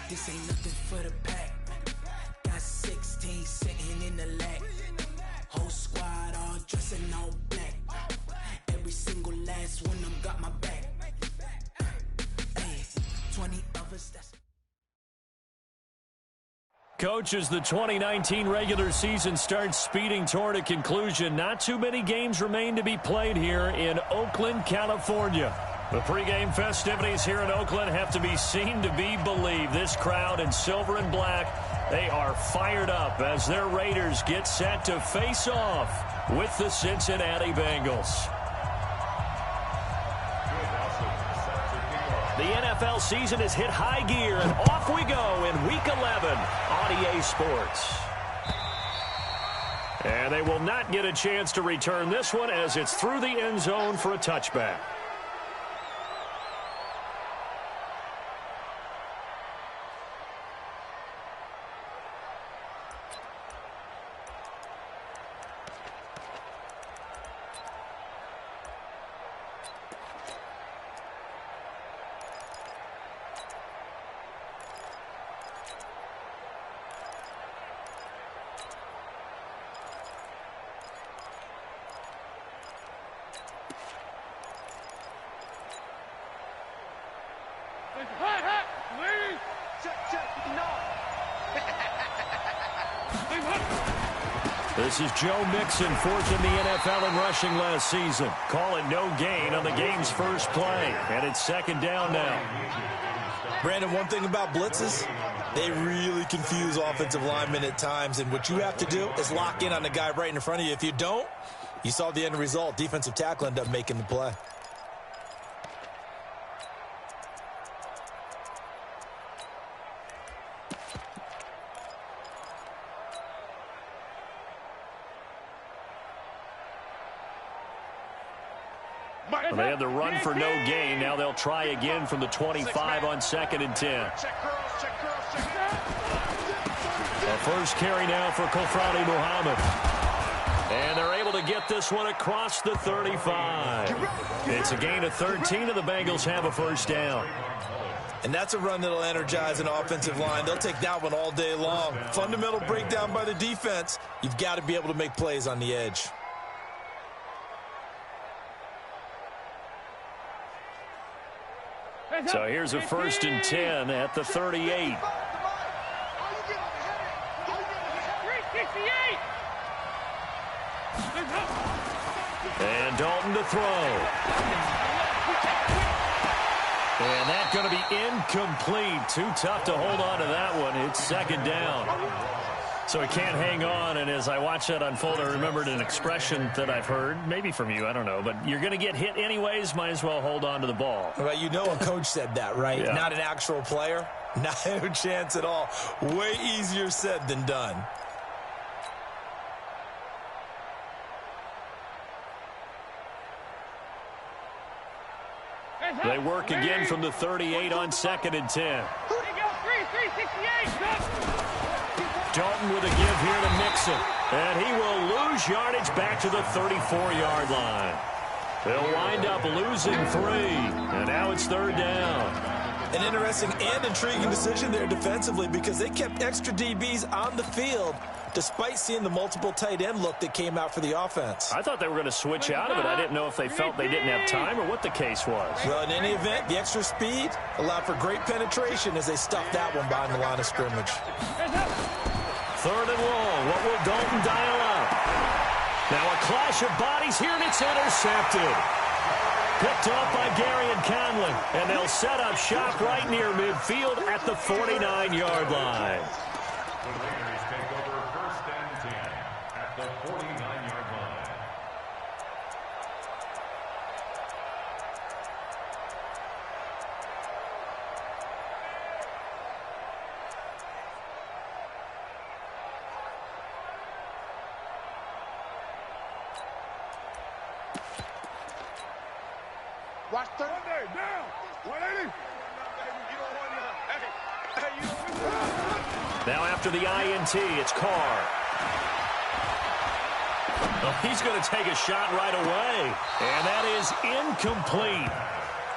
This ain't nothing for the pack. Got 16 sitting in the lag. Whole squad all dressing all black. Every single last one of them got my back. Hey, 20 of us, that's... Coach, as the 2019 regular season starts speeding toward a conclusion, not too many games remain to be played here in Oakland, California. The pregame festivities here in Oakland have to be seen to be believed. This crowd in silver and black, they are fired up as their Raiders get set to face off with the Cincinnati Bengals. The NFL season has hit high gear, and off we go in Week 11 on EA Sports. And they will not get a chance to return this one as it's through the end zone for a touchback. This is Joe Mixon, fourth in the NFL in rushing last season. Call it no gain on the game's first play. And it's second down now. Brandon, one thing about blitzes, they really confuse offensive linemen at times. And what you have to do is lock in on the guy right in front of you. If you don't, you saw the end result. Defensive tackle ended up making the play. Well, they had the run for no gain. Now they'll try again from the 25 on 2nd and 10. A first carry now for Kofrani Muhammad. And they're able to get this one across the 35. It's a gain of 13, and the Bengals have a first down. And that's a run that'll energize an offensive line. They'll take that one all day long. Fundamental breakdown by the defense. You've got to be able to make plays on the edge. So here's a 1st and 10 at the 38. And Dalton to throw. And that's going to be incomplete. Too tough to hold on to that one. It's second down. So he can't hang on, and as I watch that unfold, I remembered an expression that I've heard, maybe from you, I don't know, but you're going to get hit anyways, might as well hold on to the ball. Well, you know a coach said that, right? Yeah. Not an actual player. No chance at all. Way easier said than done. They work again from the 38 on 2nd and 10. Dalton with a give here to Mixon. And he will lose yardage back to the 34-yard line. They'll wind up losing 3. And now it's 3rd down. An interesting and intriguing decision there defensively because they kept extra DBs on the field despite seeing the multiple tight end look that came out for the offense. I thought they were going to switch out of it. I didn't know if they felt they didn't have time or what the case was. Well, in any event, the extra speed allowed for great penetration as they stuffed that one behind the line of scrimmage. 3rd and long. What will Dalton dial up? Now a clash of bodies here, and it's intercepted. Picked off by Gary and Conlon, and they'll set up shop right near midfield at the 49-yard line. Watch 30. Down. 180. Now after the INT, it's Carr. Oh, he's going to take a shot right away. And that is incomplete.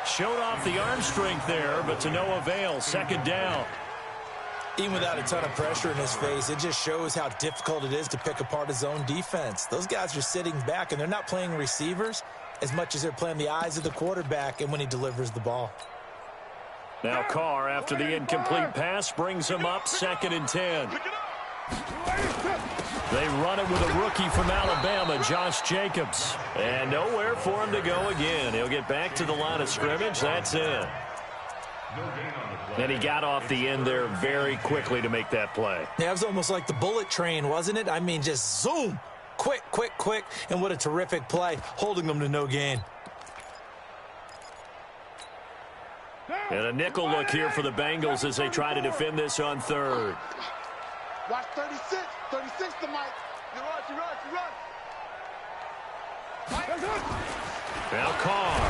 Showed off the arm strength there, but to no avail. 2nd down. Even without a ton of pressure in his face, it just shows how difficult it is to pick apart his own defense. Those guys are sitting back, and they're not playing receivers as much as they're playing the eyes of the quarterback and when he delivers the ball. Now Carr, after the incomplete pass, brings him up 2nd and 10. They run it with a rookie from Alabama, Josh Jacobs. And nowhere for him to go again. He'll get back to the line of scrimmage. That's it. And he got off the end there very quickly to make that play. Yeah, it was almost like the bullet train, wasn't it? I mean, just zoom. Quick, quick, quick. And what a terrific play, holding them to no gain. And a nickel look here for the Bengals as they try to defend this on 3rd. Watch 36. 36 to Mike. You run. Now Carr.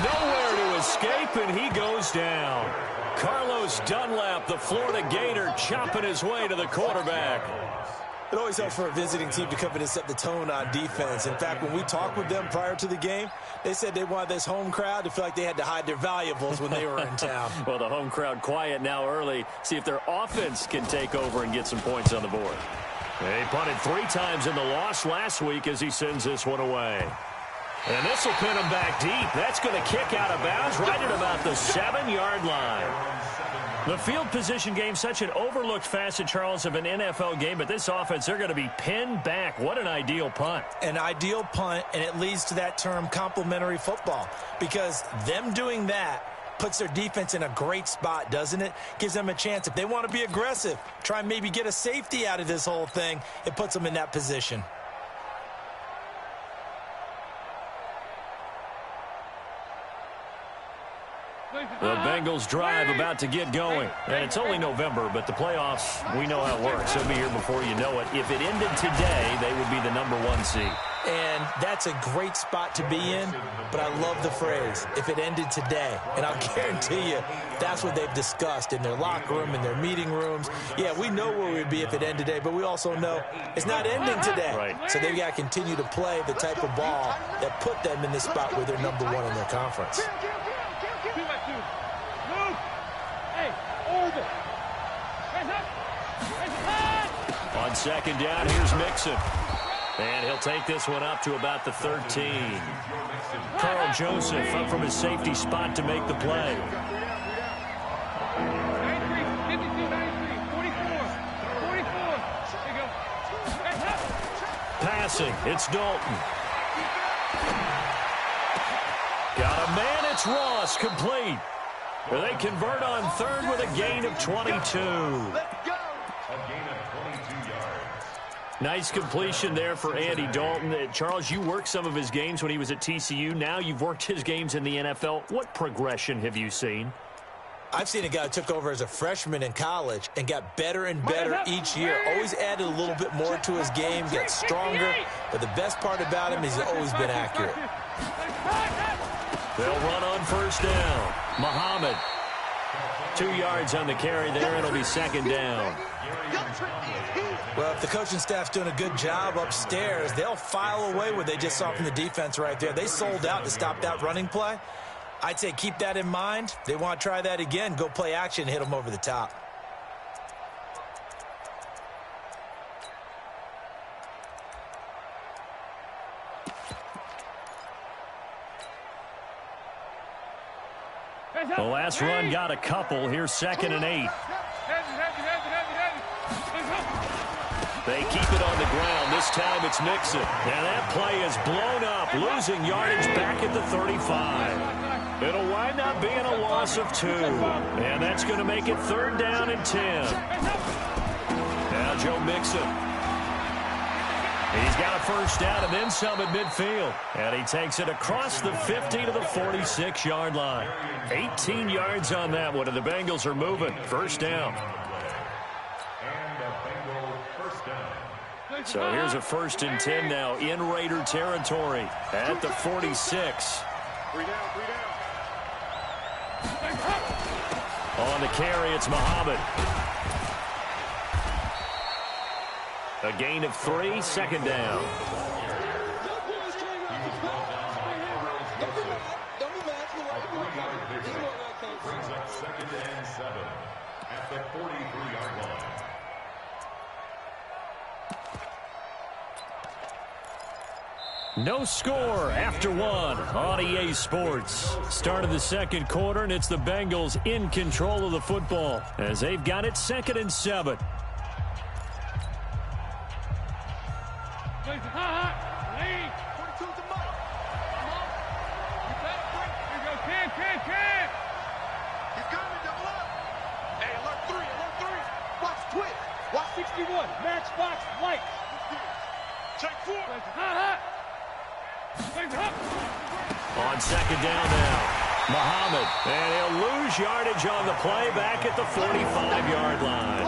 Nowhere to escape, and he goes down. Carlos Dunlap, the Florida Gator, chopping his way to the quarterback. It always helps for a visiting team to come in and set the tone on defense. In fact, when we talked with them prior to the game, they said they wanted this home crowd to feel like they had to hide their valuables when they were in town. Well, the home crowd quiet now early. See if their offense can take over and get some points on the board. They punted 3 times in the loss last week as he sends this one away. And this will pin him back deep. That's going to kick out of bounds right at about the 7-yard line. The field position game, such an overlooked facet, Charles, of an NFL game. But this offense, they're going to be pinned back. What an ideal punt. An ideal punt, and it leads to that term complementary football. Because them doing that puts their defense in a great spot, doesn't it? Gives them a chance. If they want to be aggressive, try and maybe get a safety out of this whole thing, it puts them in that position. The Bengals drive about to get going. And it's only November, but the playoffs, we know how it works. They'll be here before you know it. If it ended today, they would be the #1 seed. And that's a great spot to be in, but I love the phrase, if it ended today. And I'll guarantee you, that's what they've discussed in their locker room, in their meeting rooms. Yeah, we know where we'd be if it ended today, but we also know it's not ending today. Right. So they've got to continue to play the type of ball that put them in the spot where they're #1 in their conference. On 2nd down, here's Mixon. And he'll take this one up to about the 13. Carl Joseph up from his safety spot to make the play. Passing, it's Dalton. Got a man, it's Ross, complete. They convert on 3rd with a gain of 22. Nice completion there for Andy Dalton. Charles, you worked some of his games when he was at TCU. Now you've worked his games in the NFL. What progression have you seen? I've seen a guy who took over as a freshman in college and got better and better each year. Always added a little bit more to his game, got stronger. But the best part about him is he's always been accurate. They'll run on 1st down. Muhammad. 2 yards on the carry there. It'll be 2nd down. Well, if the coaching staff's doing a good job upstairs, they'll file away what they just saw from the defense right there. They sold out to stop that running play. I'd say keep that in mind. They want to try that again. Go play action, hit them over the top. The last run got a couple. Here's 2nd and 8. They keep it on the ground. This time it's Mixon. And that play is blown up, losing yardage back at the 35. It'll wind up being a loss of 2. And that's going to make it 3rd down and 10. Now Joe Mixon. He's got a 1st down and then some at midfield. And he takes it across the 50 to the 46-yard line. 18 yards on that one, and the Bengals are moving. 1st down. So here's a 1st and 10 now in Raider territory at the 46. On the carry, it's Muhammad. A gain of 3, 2nd down. at the 43-yard line. No score after one on EA Sports. Start of the second quarter, and it's the Bengals in control of the football as they've got it 2nd and 7. Watch 61. Match box white. Check 4. On 2nd down now, Muhammad, and he'll lose yardage on the play back at the 45-yard line.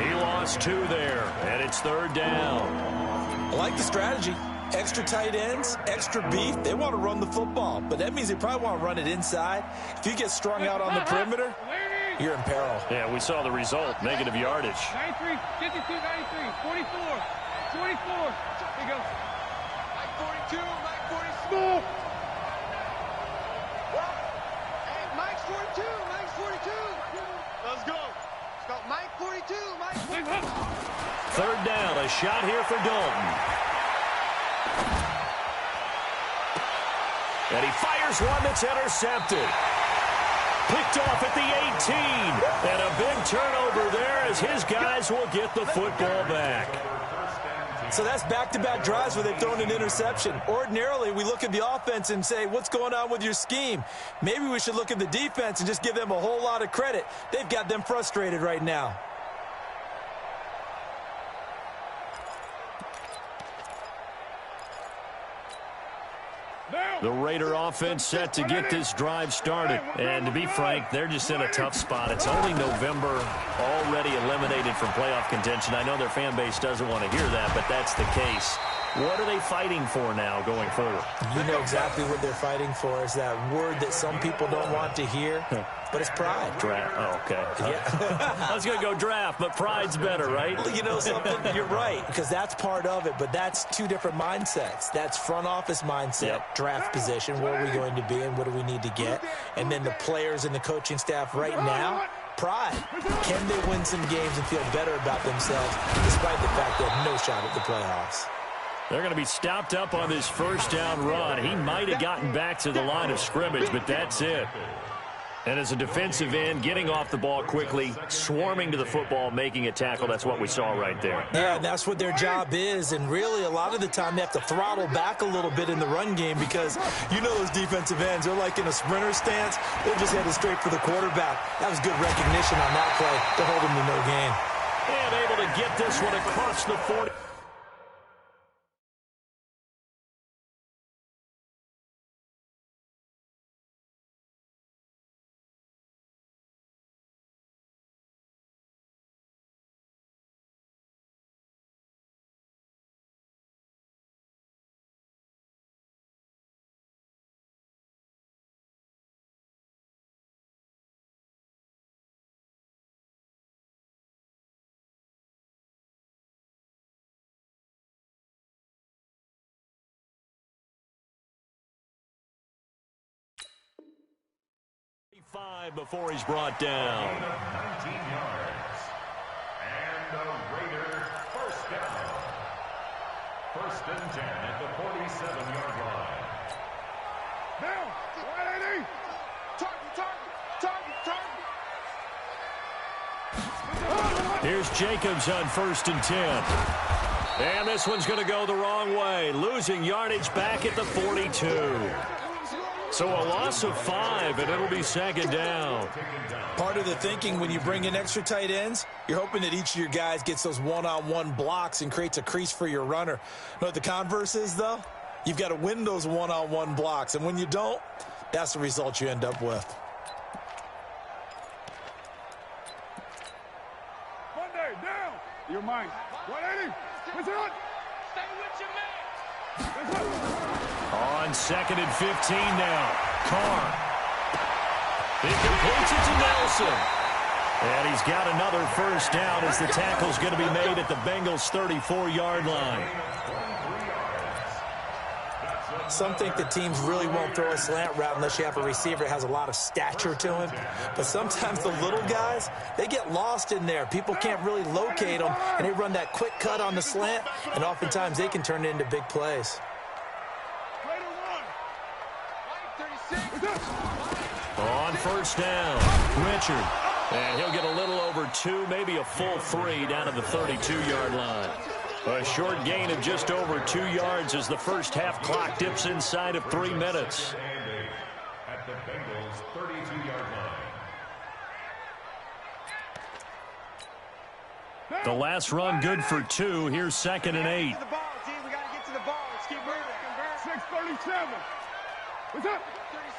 He lost 2 there, and it's 3rd down. I like the strategy. Extra tight ends, extra beef. They want to run the football, but that means they probably want to run it inside. If you get strung out on the perimeter, you're in peril. Yeah, we saw the result, negative yardage. 93, 52, 93, 44, 24. Here you go. Mike 42, Mike 40. Small. Hey, Mike's 42, Mike's 42. Let's go. Let's go. Mike 42, Mike 42. 3rd down, a shot here for Dalton. And he fires one that's intercepted. Picked off at the 18. And a big turnover there as his guys will get the football back. So that's back-to-back drives where they've thrown an interception. Ordinarily, we look at the offense and say, what's going on with your scheme? Maybe we should look at the defense and just give them a whole lot of credit. They've got them frustrated right now. The Raider offense set to get this drive started. And to be frank, they're just in a tough spot. It's only November, already eliminated from playoff contention. I know their fan base doesn't want to hear that, but that's the case. What are they fighting for now going forward? You know exactly what they're fighting for is that word that some people don't want to hear, but it's pride. Draft. Oh, okay. Yeah. I was going to go draft, but pride's better, right? Well, you know something? You're right, because that's part of it, but that's 2 different mindsets. That's front office mindset, draft position, where are we going to be and what do we need to get? And then the players and the coaching staff right now, pride. Can they win some games and feel better about themselves despite the fact they have no shot at the playoffs? They're going to be stopped up on this 1st down run. He might have gotten back to the line of scrimmage, but that's it. And as a defensive end, getting off the ball quickly, swarming to the football, making a tackle, that's what we saw right there. Yeah, and that's what their job is. And really, a lot of the time, they have to throttle back a little bit in the run game because you know those defensive ends, they're like in a sprinter stance. They're just headed straight for the quarterback. That was good recognition on that play to hold him to no gain. And able to get this one across the 40. Before he's brought down. 19 yards. And the Raiders 1st down. 1st and 10 at the 47-yard line. Now, 180. Target. Here's Jacobs on 1st and 10. And this one's going to go the wrong way. Losing yardage back at the 42. So a loss of 5, and it'll be 2nd down. Part of the thinking when you bring in extra tight ends, you're hoping that each of your guys gets those one-on-one blocks and creates a crease for your runner. You know what the converse is, though? You've got to win those one-on-one blocks, and when you don't, that's the result you end up with. Monday, down. You're mine. 180. What's it? Stay with your man. On 2nd and 15 now. Carr. He completes it to Nelson. And he's got another 1st down as the tackle's going to be made at the Bengals' 34-yard line. Some think that teams really won't throw a slant route unless you have a receiver that has a lot of stature to him. But sometimes the little guys, they get lost in there. People can't really locate them, and they run that quick cut on the slant, and oftentimes they can turn it into big plays. On first down, Richard. And he'll get a little over 2, maybe a full 3 down to the 32-yard line. A short gain of just over 2 yards as the first half clock dips inside of 3 minutes. At the Bengals' 32-yard line. The last run good for 2. Here's 2nd and 8. We got to get to the ball. Let's keep moving. 6:37. What's up?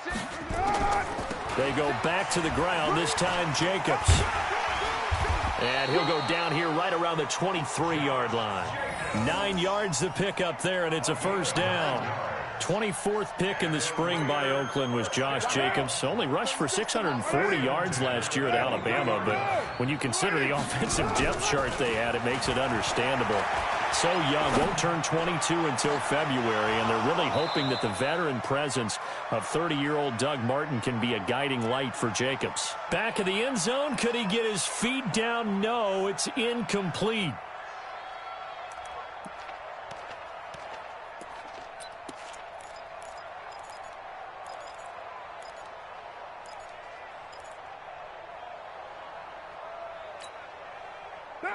36. They go back to the ground, this time Jacobs. And he'll go down here right around the 23-yard line. 9 yards to pick up there, and it's a first down. 24th pick in the spring by Oakland was Josh Jacobs. Only rushed for 640 yards last year at Alabama, but when you consider the offensive depth chart they had, it makes it understandable. So young, won't turn 22 until February, and they're really hoping that the veteran presence of 30-year-old Doug Martin can be a guiding light for Jacobs. Back of the end zone, could he get his feet down? No, it's incomplete.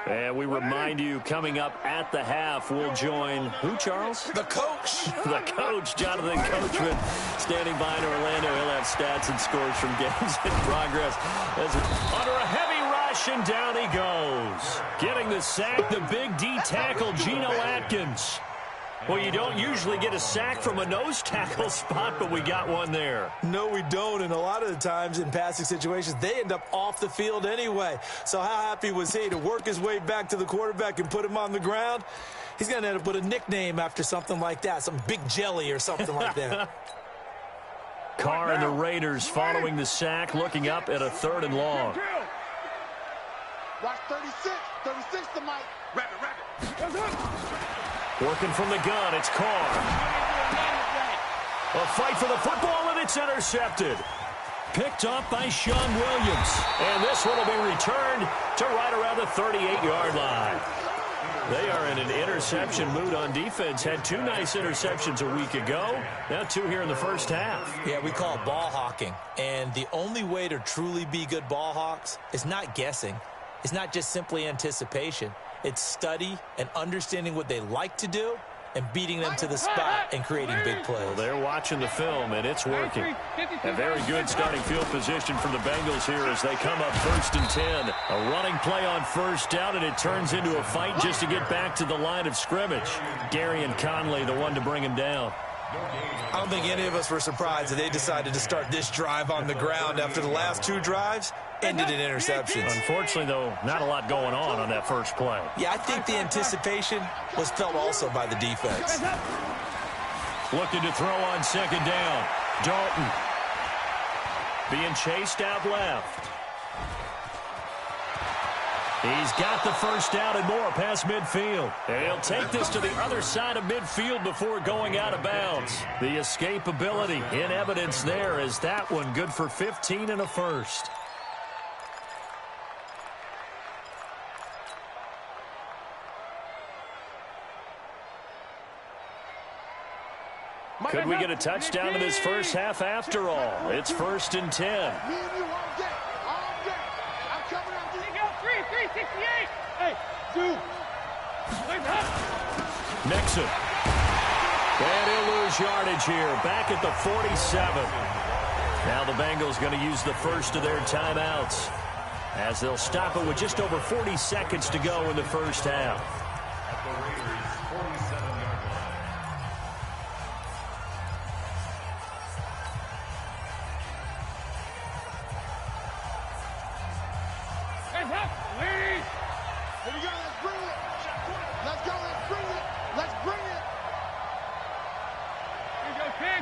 And we remind you, coming up at the half, we'll join who, Charles? The coach. The coach, Jonathan Coachman, standing by in Orlando. He'll have stats and scores from games in progress. As under a heavy rush, and down he goes. Getting the sack, the big D tackle, Geno Atkins. Well, you don't usually get a sack from a nose tackle spot, but we got one there. No, we don't, and a lot of the times in passing situations, they end up off the field anyway. So how happy was he to work his way back to the quarterback and put him on the ground? He's going to end up with a nickname after something like that, some Big Jelly or something like that. Carr and the Raiders following the sack, looking up at a 3rd and long. Watch 36. 36 to Mike. Rabbit. Working from the gun, it's Carr. A fight for the football, and it's intercepted. Picked off by Sean Williams. And this one will be returned to right around the 38-yard line. They are in an interception mood on defense. Had 2 nice interceptions a week ago. Now 2 here in the first half. Yeah, we call it ball hawking. And the only way to truly be good ball hawks is not guessing. It's not just simply anticipation. It's study and understanding what they like to do and beating them to the spot and creating big plays. Well, they're watching the film, and it's working. A very good starting field position for the Bengals here as they come up 1st and 10. A running play on first down, and it turns into a fight just to get back to the line of scrimmage. Gary and Conley, the one to bring him down. I don't think any of us were surprised that they decided to start this drive on the ground after the last 2 drives ended in interceptions. Unfortunately, though, not a lot going on that first play. Yeah, I think the anticipation was felt also by the defense. Looking to throw on 2nd down. Dalton being chased out left. He's got the first down and more past midfield. And he'll take this to the other side of midfield before going out of bounds. The escapability in evidence there is that one good for 15 and a first. Could we get a touchdown in this first half after all? It's 1st and 10. Me and you all day. All day. I'm coming out. Here you go. 368. Hey, 2. Mixon. And he'll lose yardage here. Back at the 47. Now the Bengals going to use the first of their timeouts as they'll stop it with just over 40 seconds to go in the first half. At the Raiders' 47-yard line. Here we go, let's bring it. Let's go, let's bring it. Let's bring it. Here we go, can.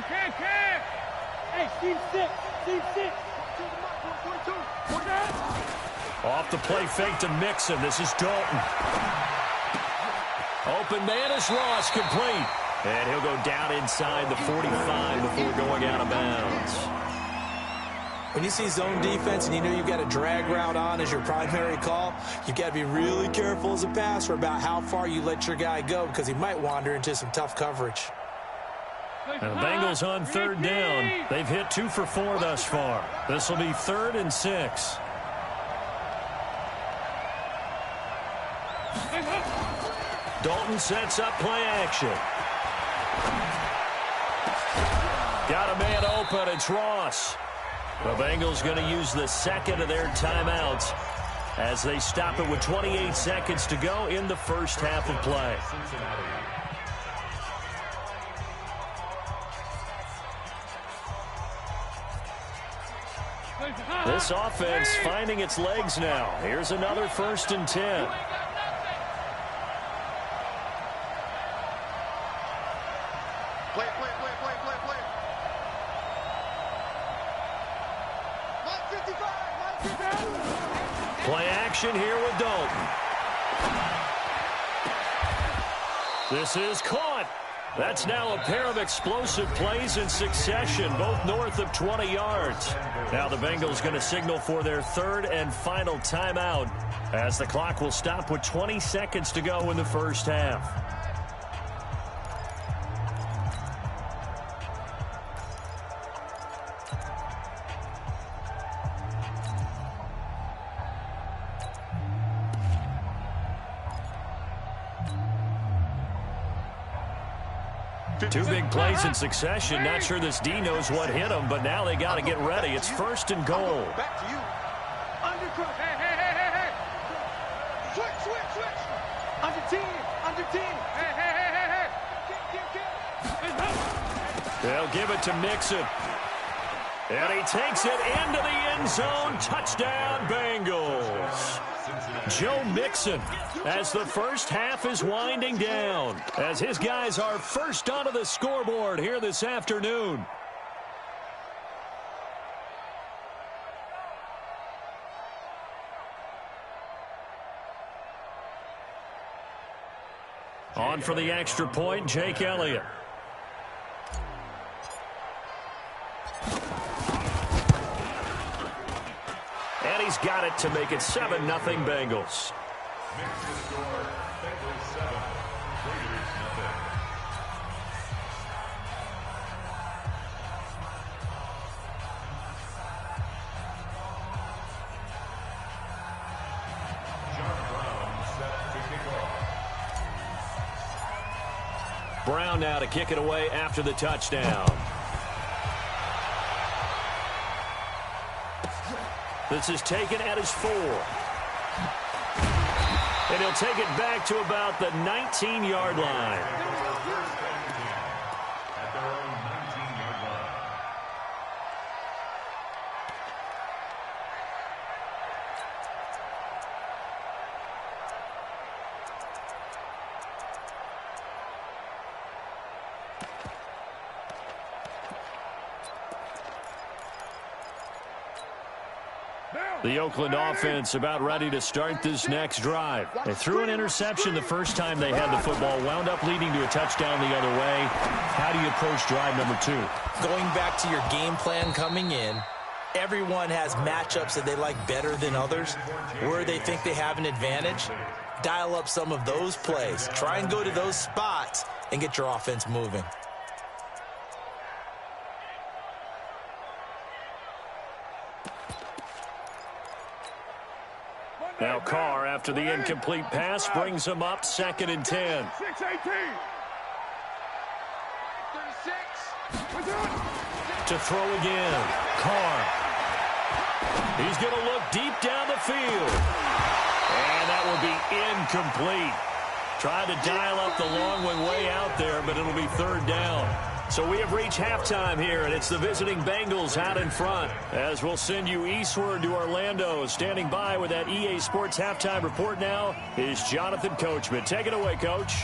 Hey, Steve 6. Off the play fake to Mixon. This is Dalton. Open man is Ross, complete. And he'll go down inside the 45 before going out of bounds. When you see zone defense and you know you've got a drag route on as your primary call, you've got to be really careful as a passer about how far you let your guy go because he might wander into some tough coverage. And the Bengals on third down. They've hit 2 for 4 thus far. This will be 3rd and 6. Dalton sets up play action. Got a man open. It's Ross. The Bengals going to use the second of their timeouts as they stop it with 28 seconds to go in the first half of play. This offense finding its legs now. Here's another 1st and 10. Play action here with Dalton. This is caught. That's now a pair of explosive plays in succession, both north of 20 yards. Now the Bengals going to signal for their 3rd and final timeout as the clock will stop with 20 seconds to go in the first half. Two big plays in succession. Not sure this D knows what hit him, but now they got to get ready. It's 1st and goal. Back to you. Undercross. Hey. Switch. Under team. Hey. They'll give it to Mixon. And he takes it into the end zone. Touchdown, Bengals. Joe Mixon as the first half is winding down, as his guys are first onto the scoreboard here this afternoon. On for the extra point, Jake Elliott. And he's got it to make it 7-0 Bengals. Brown now to kick it away after the touchdown. This is taken at his 4. And he'll take it back to about the 19-yard line. At their own 19-yard line. The Oakland offense about ready to start this next drive. They threw an interception the first time they had the football, wound up leading to a touchdown the other way. How do you approach drive number 2? Going back to your game plan coming in, everyone has matchups that they like better than others. Where they think they have an advantage, dial up some of those plays. Try and go to those spots and get your offense moving. Now Carr, after the incomplete pass, brings him up 2nd and 10. 6-18. 36. To throw again. Carr. He's going to look deep down the field. And that will be incomplete. Tried to dial up the long one way out there, but it'll be 3rd down. So we have reached halftime here, and it's the visiting Bengals out in front. As we'll send you eastward to Orlando. Standing by with that EA Sports halftime report now is Jonathan Coachman. Take it away, Coach.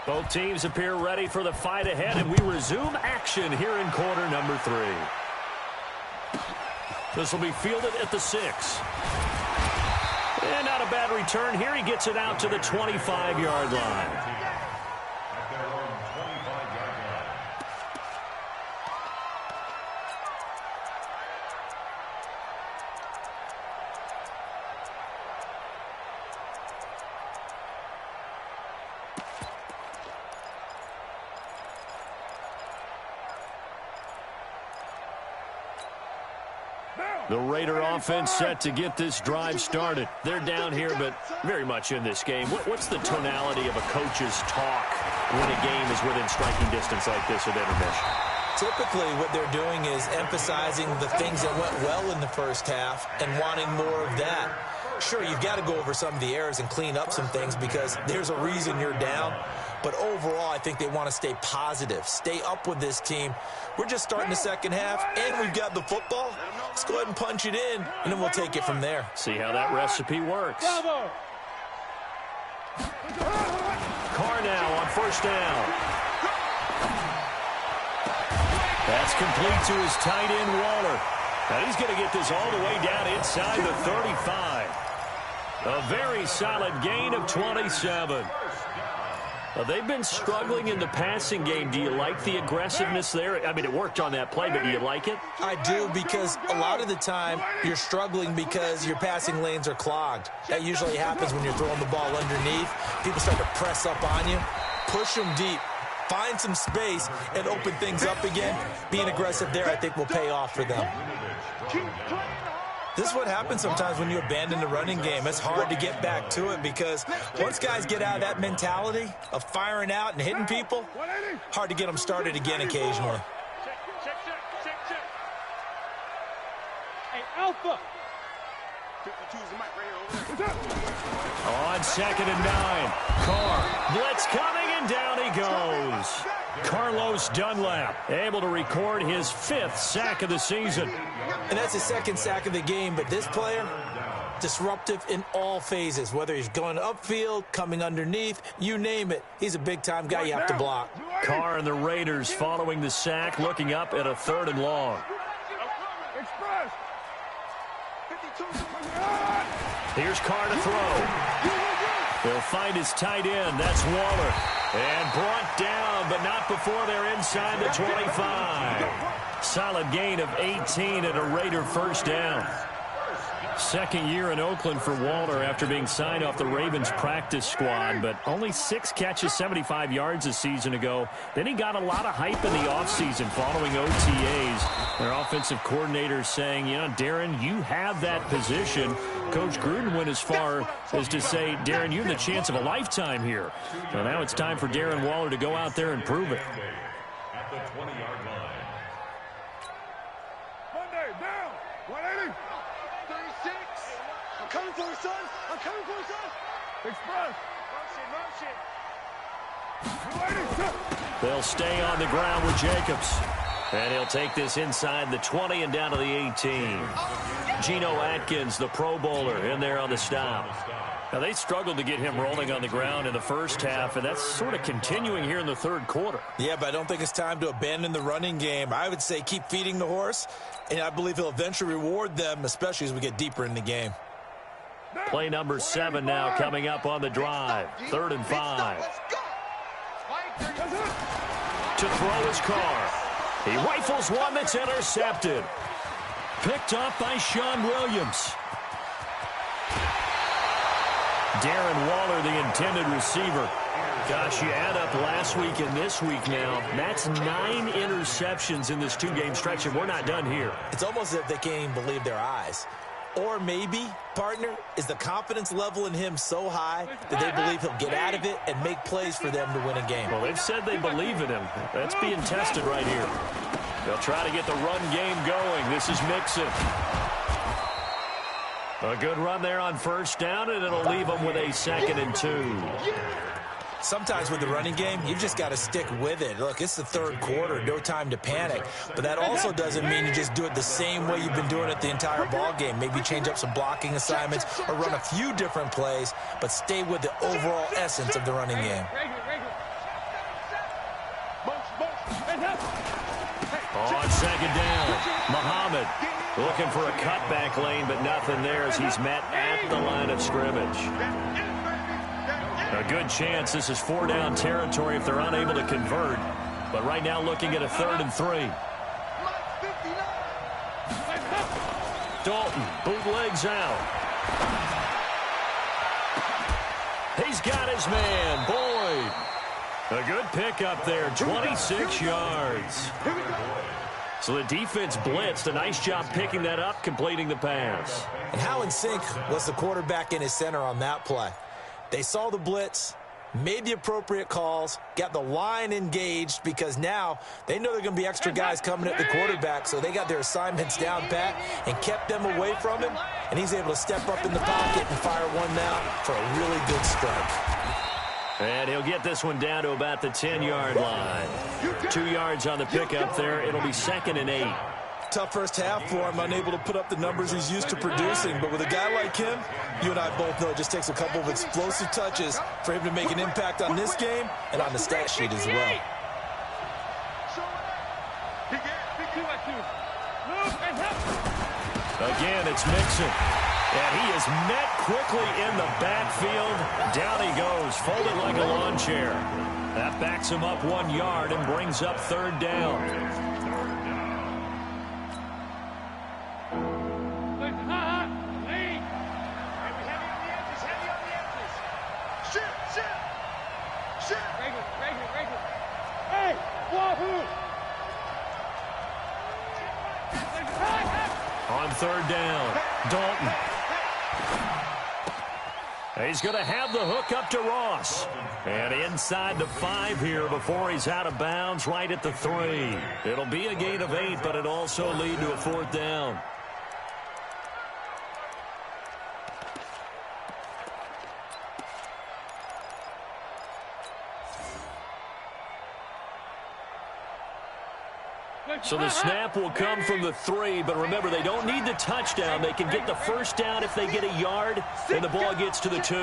Both teams appear ready for the fight ahead, and we resume action here in quarter number 3. This will be fielded at the 6. And not a bad return here. He gets it out to the 25-yard line. The Raider offense set to get this drive started. They're down here, but very much in this game. What's the tonality of a coach's talk when a game is within striking distance like this at intermission? Typically, what they're doing is emphasizing the things that went well in the first half and wanting more of that. Sure, you've got to go over some of the errors and clean up some things because there's a reason you're down. But overall, I think they want to stay positive, stay up with this team. We're just starting the second half, and we've got the football. Let's go ahead and punch it in, and then we'll take it from there. See how that recipe works. Carr now on first down. That's complete to his tight end, Waller. Now he's going to get this all the way down inside the 35. A very solid gain of 27. They've been struggling in the passing game. Do you like the aggressiveness there? I mean, it worked on that play, but do you like it? I do, because a lot of the time you're struggling because your passing lanes are clogged. That usually happens when you're throwing the ball underneath. People start to press up on you. Push them deep. Find some space and open things up again. Being aggressive there, I think, will pay off for them. This is what happens sometimes when you abandon the running game. It's hard to get back to it because once guys get out of that mentality of firing out and hitting people, hard to get them started again occasionally. Hey, Alpha. On 2nd and 9. Carr. Blitz coming, and down he goes. Carlos Dunlap able to record his 5th sack of the season. And that's his 2nd sack of the game, but this player, disruptive in all phases, whether he's going upfield, coming underneath, you name it. He's a big-time guy you have to block. Carr and the Raiders following the sack, looking up at a 3rd and long. Here's Carr to throw. They'll find his tight end. That's Waller. And brought down, but not before they're inside the 25. Solid gain of 18 and a Raider first down. 2nd year in Oakland for Waller after being signed off the Ravens practice squad, but only 6 catches, 75 yards a season ago. Then he got a lot of hype in the offseason following OTAs. Their offensive coordinator saying, you know, Darren, you have that position. Coach Gruden went as far as to say, Darren, you have the chance of a lifetime here. So now it's time for Darren Waller to go out there and prove it. At the 20-yard line. Monday, down. 180. 36. I'm coming for you, son. I'm coming for you, son. Express. Motion. They'll stay on the ground with Jacobs. And he'll take this inside the 20 and down to the 18. Geno Atkins, the Pro Bowler, in there on the stop. Now, they struggled to get him rolling on the ground in the first half, and that's sort of continuing here in the 3rd quarter. Yeah, but I don't think it's time to abandon the running game. I would say keep feeding the horse, and I believe he'll eventually reward them, especially as we get deeper in the game. Play number 7 now coming up on the drive. 3rd and 5. To throw is Carr. He rifles one that's intercepted. Picked off by Sean Williams. Darren Waller, the intended receiver. Gosh, you add up last week and this week now. That's 9 interceptions in this 2-game stretch, and we're not done here. It's almost as if they can't even believe their eyes. Or maybe, partner, is the confidence level in him so high that they believe he'll get out of it and make plays for them to win a game. Well, they've said they believe in him. That's being tested right here. They'll try to get the run game going. This is Mixon. A good run there on first down, and it'll leave them with a 2nd and 2. Sometimes with the running game, you've just got to stick with it. Look, it's the 3rd quarter, no time to panic. But that also doesn't mean you just do it the same way you've been doing it the entire ball game. Maybe change up some blocking assignments or run a few different plays, but stay with the overall essence of the running game. on second down. Muhammad looking for a cutback lane, but nothing there as he's met at the line of scrimmage. A good chance this is 4-down territory if they're unable to convert. But right now looking at a 3rd and 3. Dalton bootlegs out. He's got his man, Boyd. A good pickup there, 26 yards. So the defense blitzed. A nice job picking that up, completing the pass. And how in sync was the quarterback and his center on that play? They saw the blitz, made the appropriate calls, got the line engaged because now they know they're going to be extra guys coming at the quarterback, so they got their assignments down pat and kept them away from him, and he's able to step up in the pocket and fire one now for a really good strike. And he'll get this one down to about the 10-yard line. 2 yards on the pickup there. It'll be 2nd and 8. Tough first half for him, unable to put up the numbers he's used to producing. But with a guy like him, you and I both know it just takes a couple of explosive touches for him to make an impact on this game and on the stat sheet as well. Again, it's Mixon. And he is met quickly in the backfield. Down he goes, folded like a lawn chair. That backs him up 1 yard and brings up 3rd down. Hey, Wahoo! On 3rd down, Dalton. He's going to have the hook up to Ross. And inside the 5 here before he's out of bounds right at the 3. It'll be a gain of 8, but it'll also lead to a 4th down. So the snap will come from the 3, but remember, they don't need the touchdown. They can get the 1st down if they get a yard, and the ball gets to the 2.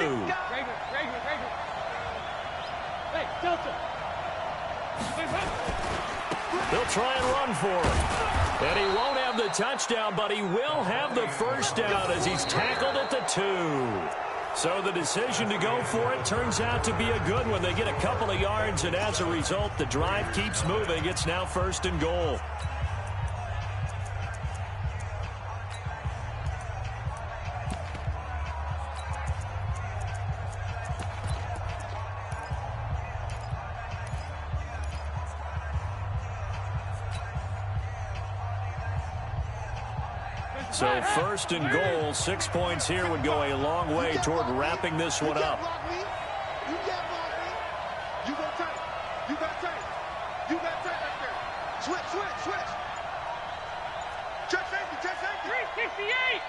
They'll try and run for it. And he won't have the touchdown, but he will have the 1st down as he's tackled at the 2. So the decision to go for it turns out to be a good one. They get a couple of yards, and as a result, the drive keeps moving. It's now 1st and goal. So 1st and goal, 6 points here would go a long way toward wrapping this one up. You go tight. You got tight. You got tight right there. Switch. Check safety. 368.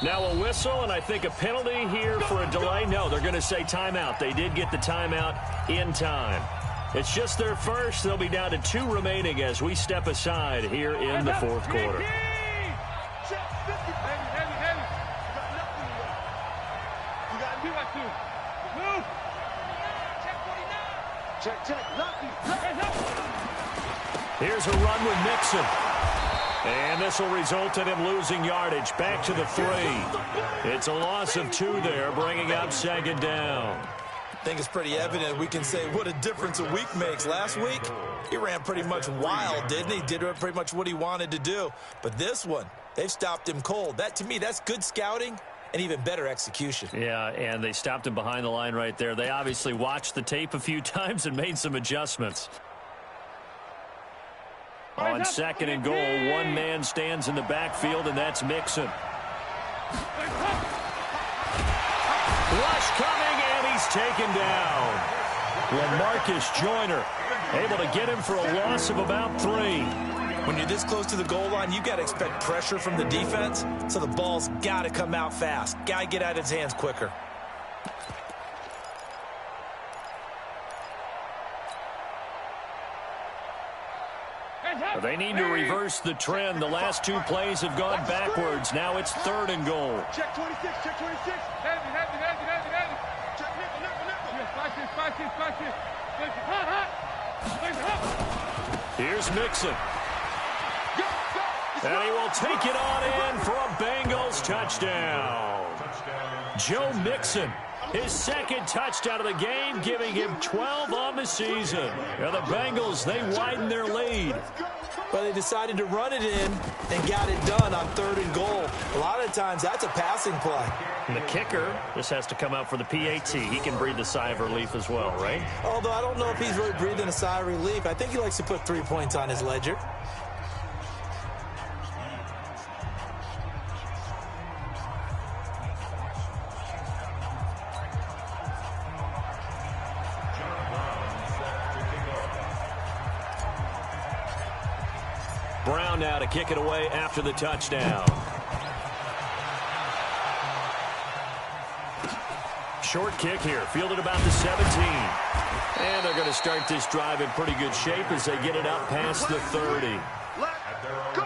Now a whistle, and I think a penalty here for a delay. No, they're going to say timeout. They did get the timeout in time. It's just their first. They'll be down to 2 remaining as we step aside here in the 4th quarter. Here's a run with Mixon. And this will result in him losing yardage. Back to the 3. It's a loss of 2 there, bringing up 2nd down. I think it's pretty evident. We can say what a difference a week makes. Last week, he ran pretty much wild, didn't he? Did pretty much what he wanted to do. But this one, they've stopped him cold. That, to me, that's good scouting and even better execution. Yeah, and they stopped him behind the line right there. They obviously watched the tape a few times and made some adjustments. On 2nd and goal, 1 man stands in the backfield, and that's Mixon. Rush coming, and he's taken down. LaMarcus Joyner able to get him for a loss of about 3. When you're this close to the goal line, you got to expect pressure from the defense, so the ball's got to come out fast. Got to get out of his hands quicker. They need to reverse the trend. The last 2 plays have gone backwards. Now it's 3rd and goal. Check 26. Heavy. Check nickel. Yes, 5-6. Here's Mixon. And he will take it on in for a Bengals touchdown. Joe Mixon, his second touchdown of the game, giving him 12 on the season. And the Bengals, they widen their lead. But they decided to run it in and got it done on 3rd and goal. A lot of times, that's a passing play. And the kicker, this has to come out for the PAT. He can breathe a sigh of relief as well, right? Although I don't know if he's really breathing a sigh of relief. I think he likes to put 3 points on his ledger. Brown now to kick it away after the touchdown. Short kick here, fielded about the 17. And they're going to start this drive in pretty good shape as they get it up past the 30. Let's go.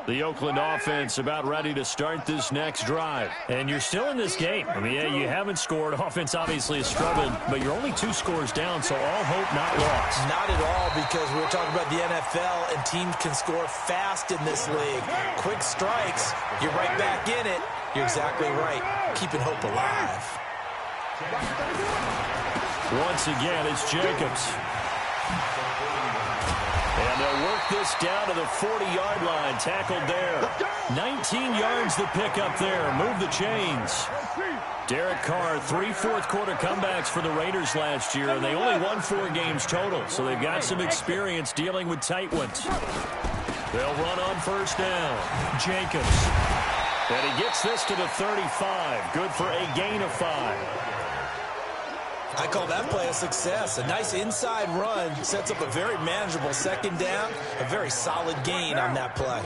The Oakland offense about ready to start this next drive. And you're still in this game. I mean, yeah, you haven't scored. Offense obviously has struggled, but you're only 2 scores down, so all hope not lost. Not at all, because we're talking about the NFL, and teams can score fast in this league. Quick strikes, you're right back in it. You're exactly right. Keeping hope alive. Once again, it's Jacobs. And they'll work this down to the 40-yard line. Tackled there. 19 yards to pick up there. Move the chains. Derek Carr, 3 fourth-quarter comebacks for the Raiders last year, and they only won 4 games total, so they've got some experience dealing with tight ones. They'll run on first down. Jacobs. And he gets this to the 35. Good for a gain of 5. I call that play a success. A nice inside run sets up a very manageable second down. A very solid gain on that play.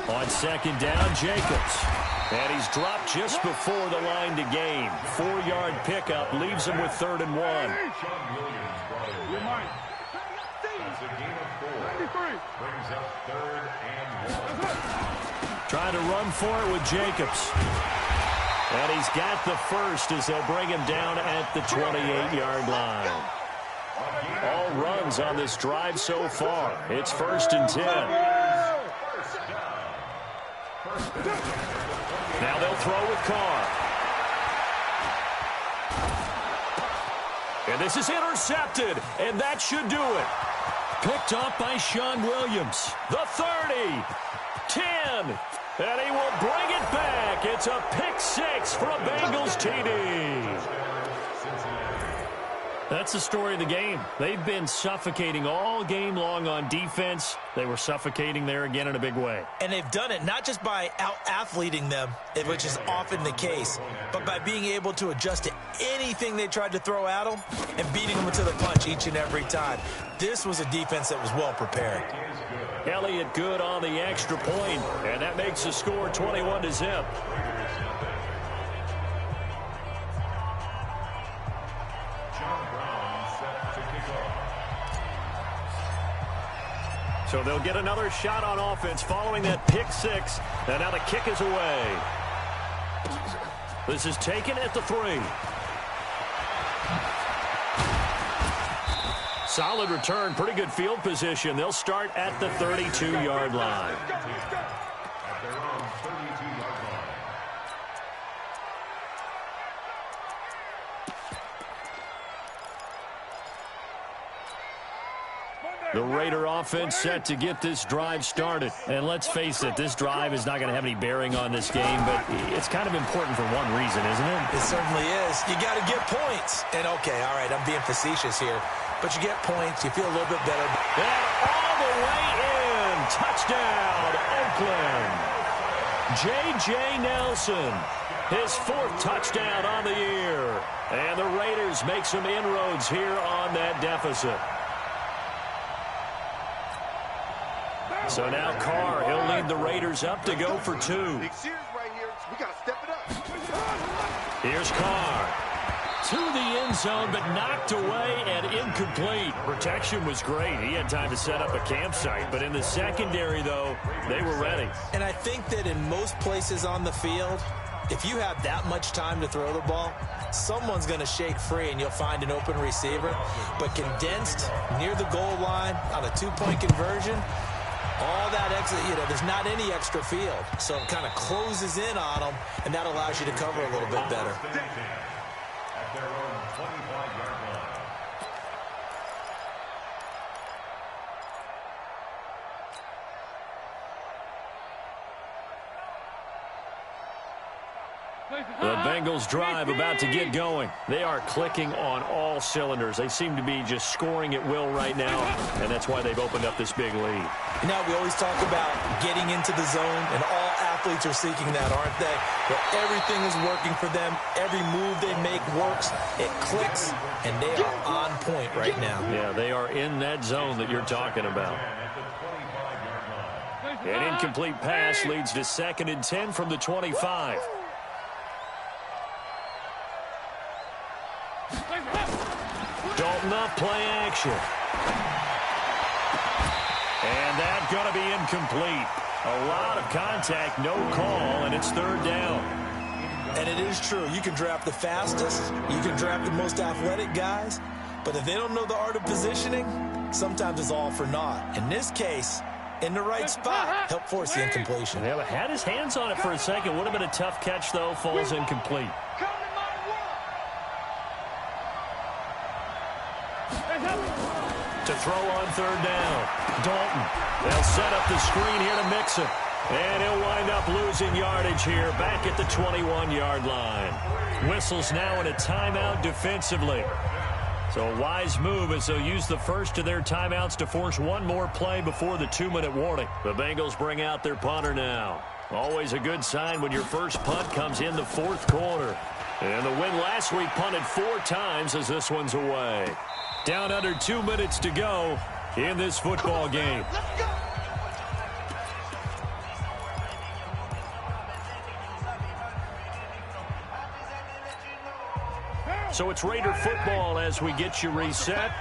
On second down, Jacobs. And he's dropped just before the line to gain. 4-yard pickup leaves him with 3rd and 1. That's a gain of 4. Brings up 3rd and 1. Trying to run for it with Jacobs. And he's got the first as they'll bring him down at the 28-yard line. All runs on this drive so far. It's 1st and 10. Now they'll throw with Carr. And this is intercepted, and that should do it. Picked up by Sean Williams. The 30, 10, and he will bring it back. It's a pick 6 for a Bengals TD. That's the story of the game. They've been suffocating all game long on defense. They were suffocating there again in a big way. And they've done it not just by out-athleting them, which is often the case, but by being able to adjust to anything they tried to throw at them and beating them to the punch each and every time. This was a defense that was well prepared. Elliott good on the extra point, and that makes the score 21-0. So they'll get another shot on offense following that pick 6. And now the kick is away. This is taken at the 3. Solid return, pretty good field position. They'll start at the 32-yard line. At their own 32-yard line. The Raider offense set to get this drive started. And let's face it, this drive is not going to have any bearing on this game, but it's kind of important for one reason, isn't it? It certainly is. You got to get points. And, okay, all right, I'm being facetious here. But you get points, you feel a little bit better. And all the way in. Touchdown, Oakland. J.J. Nelson, his 4th touchdown on the year. And the Raiders make some inroads here on that deficit. So now Carr, he'll lead the Raiders up to go for 2. Big series right here. We got to step it up. Here's Carr. to the end zone, but knocked away and incomplete. Protection was great. He had time to set up a campsite. But in the secondary, though, they were ready. And I think that in most places on the field, if you have that much time to throw the ball, someone's going to shake free and you'll find an open receiver. But condensed near the goal line on a two-point conversion, all that extra, there's not any extra field. So it kind of closes in on them, and that allows you to cover a little bit better. At their own 25-yard line. The Bengals drive about to get going. They are clicking on all cylinders. They seem to be just scoring at will right now, and that's why they've opened up this big lead. We always talk about getting into the zone, and all athletes are seeking that, aren't they? Where everything is working for them. Every move they make works. It clicks, and they are on point right now. Yeah, they are in that zone that you're talking about. An incomplete pass leads to 2nd and 10 from the 25. Dalton off play action. And that's going to be incomplete. A lot of contact, no call, and it's 3rd down. And it is true. You can draft the fastest. You can draft the most athletic guys. But if they don't know the art of positioning, sometimes it's all for naught. In this case, in the right spot, help force the incompletion. Yeah, but had his hands on it for a second. Would have been a tough catch, though. Falls incomplete. To throw on 3rd down. Dalton. They'll set up the screen here to Mixon. And he'll wind up losing yardage here back at the 21-yard line. Whistles now in a timeout defensively. So a wise move as they'll use the first of their timeouts to force one more play before the 2-minute warning. The Bengals bring out their punter now. Always a good sign when your first punt comes in the 4th quarter. And the win last week punted 4 times as this one's away. Down under 2 minutes to go in this football game. So it's Raider football as we get you reset.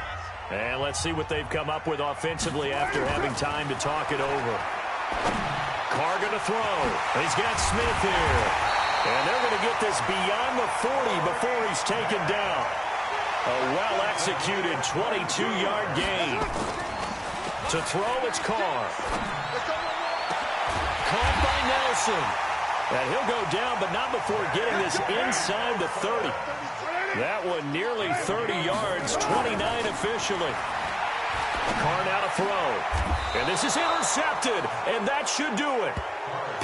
And let's see what they've come up with offensively after having time to talk it over. Carr going to throw. He's got Smith here. And they're going to get this beyond the 40 before he's taken down. A well-executed 22-yard gain. To throw, it's Carr. Caught by Nelson. And he'll go down, but not before getting this inside the 30. That one nearly 30 yards, 29 officially. Carr now to throw. And this is intercepted, and that should do it.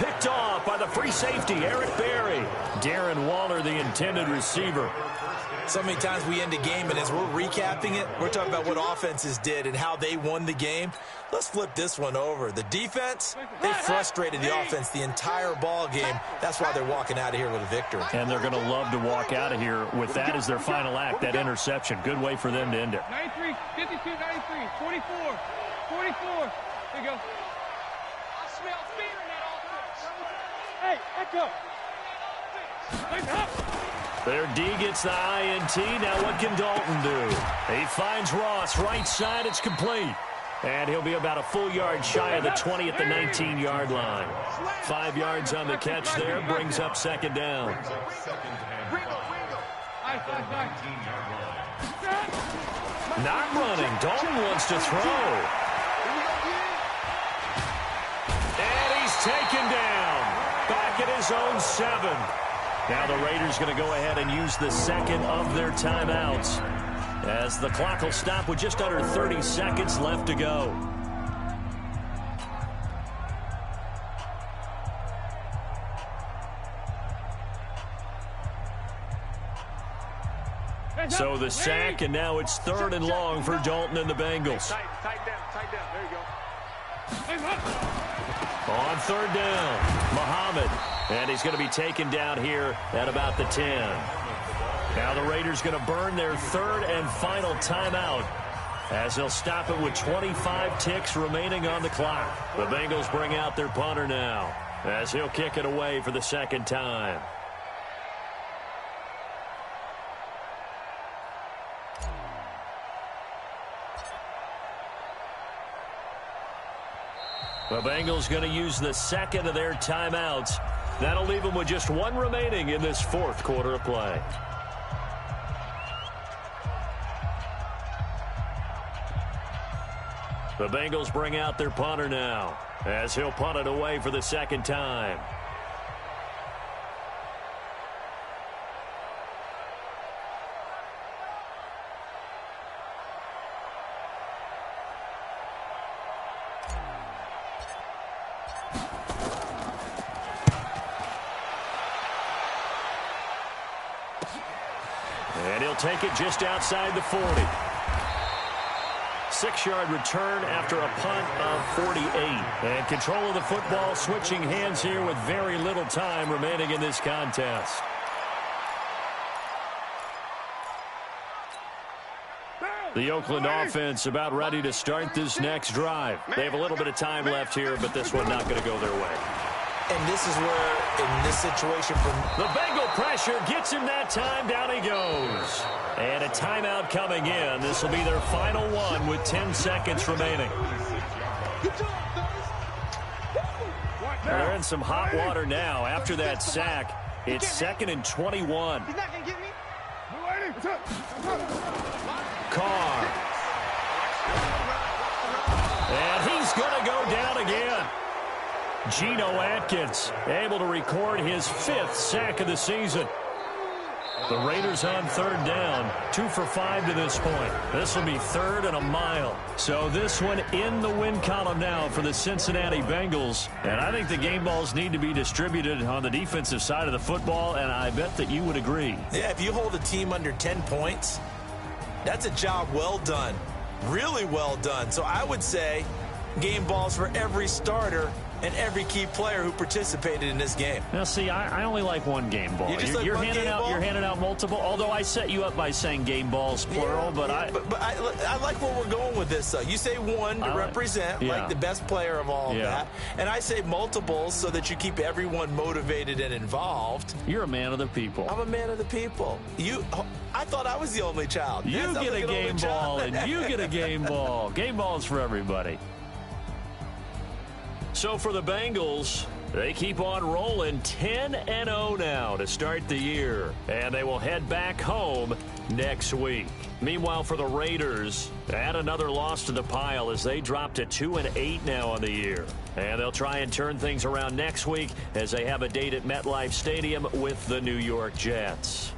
Picked off by the free safety, Eric Berry. Darren Waller, the intended receiver. So many times we end a game, and as we're recapping it, we're talking about what offenses did and how they won the game. Let's flip this one over. The defense, they frustrated the offense the entire ball game. That's why they're walking out of here with a victory. And they're going to love to walk out of here with that as their final act, that interception. Good way for them to end it. 93, 52, 93, 44, 44. There you go. I smell fear in that offense. Hey, echo. Their D gets the INT. Now what can Dalton do? He finds Ross right side. It's complete. And he'll be about a full yard shy of the 20 at the 19-yard line. 5 yards on the catch there. Brings up 2nd down. Not running. Dalton wants to throw. And he's taken down. Back at his own 7. Now the Raiders going to go ahead and use the 2nd of their timeouts, as the clock will stop with just under 30 seconds left to go. So the sack, and now it's 3rd and long for Dalton and the Bengals. Tight down. There you go. On 3rd down, Muhammad. And he's going to be taken down here at about the 10. Now the Raiders going to burn their 3rd and final timeout, as they'll stop it with 25 ticks remaining on the clock. The Bengals bring out their punter now, as he'll kick it away for the 2nd time. The Bengals going to use the second of their timeouts. That'll leave them with just one remaining in this fourth quarter of play. The Bengals bring out their punter now, as he'll punt it away for the second time. And he'll take it just outside the 40. 6-yard return after a punt of 48. And control of the football switching hands here with very little time remaining in this contest. The Oakland offense about ready to start this next drive. They have a little bit of time left here, but this one not going to go their way. And this is where, in this situation, the Bengal pressure gets him that time. Down he goes. And a timeout coming in. This will be their final one with 10 seconds remaining. They're in some hot water now after that sack. It's 2nd and 21. Carr. And he's going to go down again. Geno Atkins able to record his 5th sack of the season. The Raiders on 3rd down, 2 for 5 to this point. This will be 3rd and a mile. So this one in the win column now for the Cincinnati Bengals. And I think the game balls need to be distributed on the defensive side of the football, and I bet that you would agree. Yeah, if you hold a team under 10 points, that's a job well done. Really well done. So I would say game balls for every starter and every key player who participated in this game. Now, see, I only like one game ball. You're handing out multiple. Although I set you up by saying game balls plural, yeah, but I like where we're going with this. You say one to represent like the best player of all of that, and I say multiples so that you keep everyone motivated and involved. You're a man of the people. I'm a man of the people. I thought I was the only child. You get a game ball, and you get a game ball. Game balls for everybody. So for the Bengals, they keep on rolling 10-0 now to start the year. And they will head back home next week. Meanwhile, for the Raiders, add another loss to the pile as they drop to 2-8 now on the year. And they'll try and turn things around next week as they have a date at MetLife Stadium with the New York Jets.